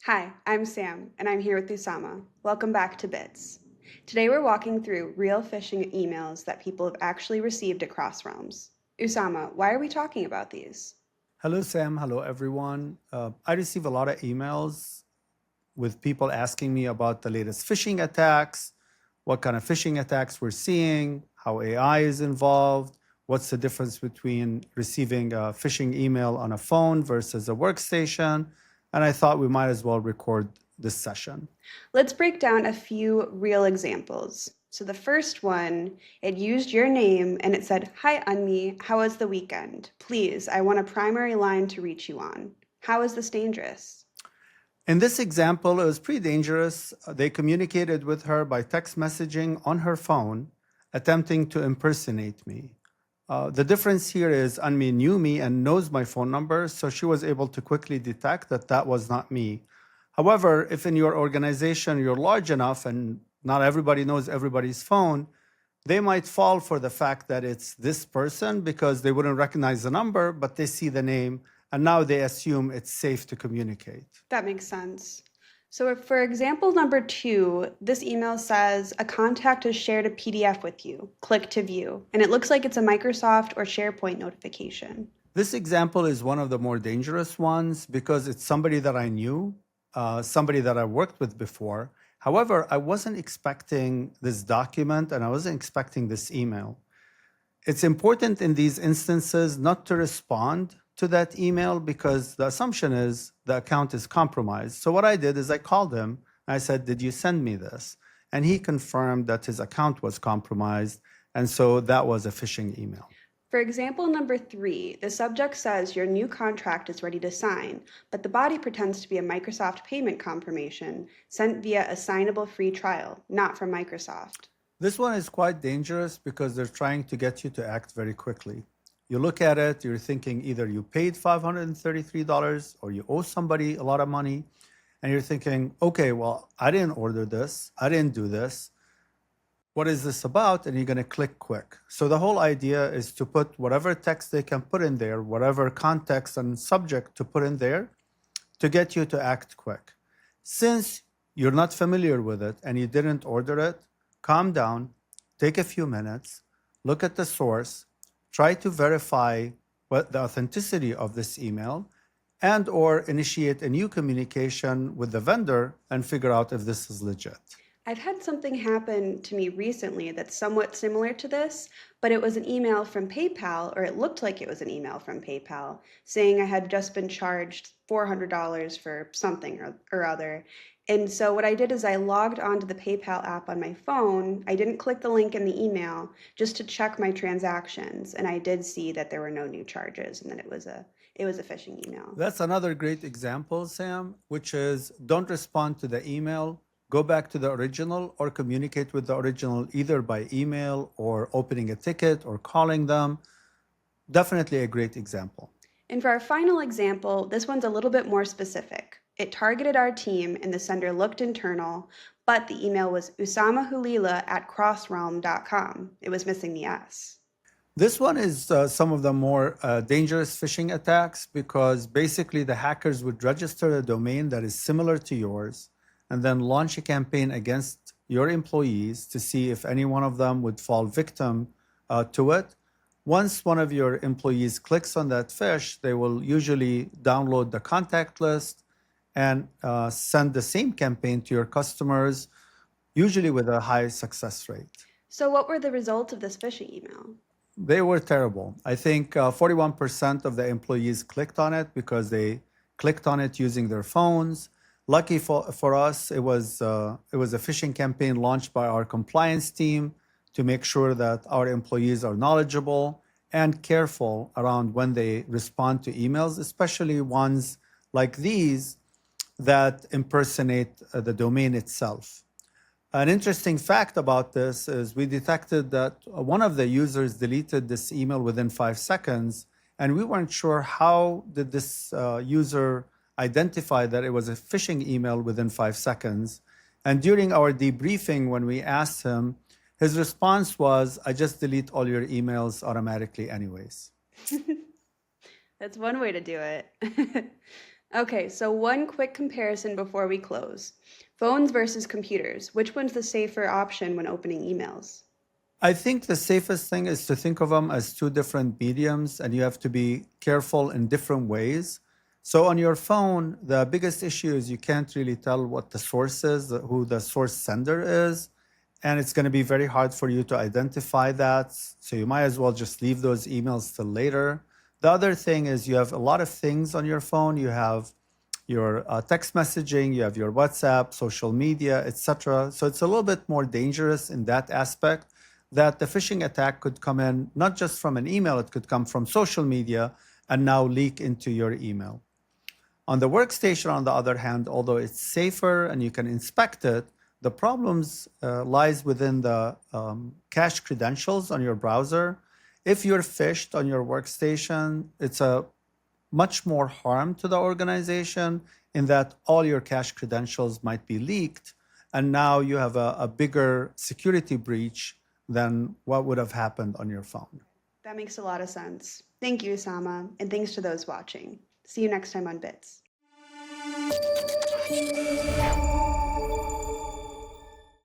Hi, I'm Sam, and I'm here with Usama. Welcome back to Bits. Today we're walking through real phishing emails that people have actually received at CrossRealms. Usama, why are we talking about these? Hello, Sam. Hello, everyone. I receive a lot of emails with people asking me about the latest phishing attacks, what kind of phishing attacks we're seeing, how AI is involved, what's the difference between receiving a phishing email on a phone versus a workstation. And I thought we might as well record this session. Let's break down a few real examples. So the first one, it used your name and it said, "Hi, Unmi, how was the weekend? Please, I want a primary line to reach you on." How is this dangerous? In this example, it was pretty dangerous. They communicated with her by text messaging on her phone, attempting to impersonate me. The difference here is Anmi knew me and knows my phone number, so she was able to quickly detect that that was not me. However, if in your organization you're large enough and not everybody knows everybody's phone, they might fall for the fact that it's this person because they wouldn't recognize the number, but they see the name, and now they assume it's safe to communicate. That makes sense. So for example number 2, this email says a contact has shared a PDF with you. Click to view. And it looks like it's a Microsoft or SharePoint notification. This example is one of the more dangerous ones because it's somebody that I knew, somebody that I worked with before. However, I wasn't expecting this document and I wasn't expecting this email. It's important in these instances not to respond to that email because the assumption is the account is compromised. So what I did is I called him and I said, "Did you send me this?" And he confirmed that his account was compromised. And so that was a phishing email. For example number 3, the subject says your new contract is ready to sign, but the body pretends to be a Microsoft payment confirmation sent via a signable free trial, not from Microsoft. This one is quite dangerous because they're trying to get you to act very quickly. You look at it, you're thinking either you paid $533 or you owe somebody a lot of money, and you're thinking, okay, well, I didn't order this, I didn't do this. What is this about? And you're going to click quick. So the whole idea is to put whatever text they can put in there, whatever context and subject to put in there to get you to act quick. Since you're not familiar with it and you didn't order it, calm down, take a few minutes, look at the source, try to verify what the authenticity of this email, and or initiate a new communication with the vendor and figure out if this is legit. I've had something happen to me recently that's somewhat similar to this, but it was an email from PayPal, or it looked like it was an email from PayPal, saying I had just been charged $400 for something or other. And so what I did is I logged onto the PayPal app on my phone. I didn't click the link in the email just to check my transactions, and I did see that there were no new charges and that it was a phishing email. That's another great example, Sam, which is don't respond to the email. Go back to the original or communicate with the original either by email or opening a ticket or calling them. Definitely a great example. And for our final example, this one's a little bit more specific. It targeted our team and the sender looked internal, but the email was usamahulila@crossrealm.com. It was missing the S. This one is some of the more dangerous phishing attacks because basically the hackers would register a domain that is similar to yours and then launch a campaign against your employees to see if any one of them would fall victim to it. Once one of your employees clicks on that fish, they will usually download the contact list and send the same campaign to your customers, usually with a high success rate. So what were the results of this phishing email? They were terrible. I think 41% of the employees clicked on it because they clicked on it using their phones. Lucky for us, it was a phishing campaign launched by our compliance team to make sure that our employees are knowledgeable and careful around when they respond to emails, especially ones like these that impersonate the domain itself. An interesting fact about this is we detected that one of the users deleted this email within 5 seconds, and we weren't sure how did this user identify that it was a phishing email within 5 seconds. And during our debriefing, when we asked him, his response was, "I just delete all your emails automatically anyways." That's one way to do it. Okay, so one quick comparison before we close. Phones versus computers. Which one's the safer option when opening emails? I think the safest thing is to think of them as two different mediums, and you have to be careful in different ways. So on your phone, the biggest issue is you can't really tell what the source is, who the source sender is, and it's going to be very hard for you to identify that. So you might as well just leave those emails till later. The other thing is you have a lot of things on your phone. You have your text messaging, you have your WhatsApp, social media, etc. So it's a little bit more dangerous in that aspect that the phishing attack could come in not just from an email, it could come from social media and now leak into your email. On the workstation, on the other hand, although it's safer and you can inspect it, the problems lies within the cache credentials on your browser. If you're phished on your workstation, it's a much more harm to the organization in that all your cache credentials might be leaked, and now you have a bigger security breach than what would have happened on your phone. That makes a lot of sense. Thank you, Sama, and thanks to those watching. See you next time on Bits.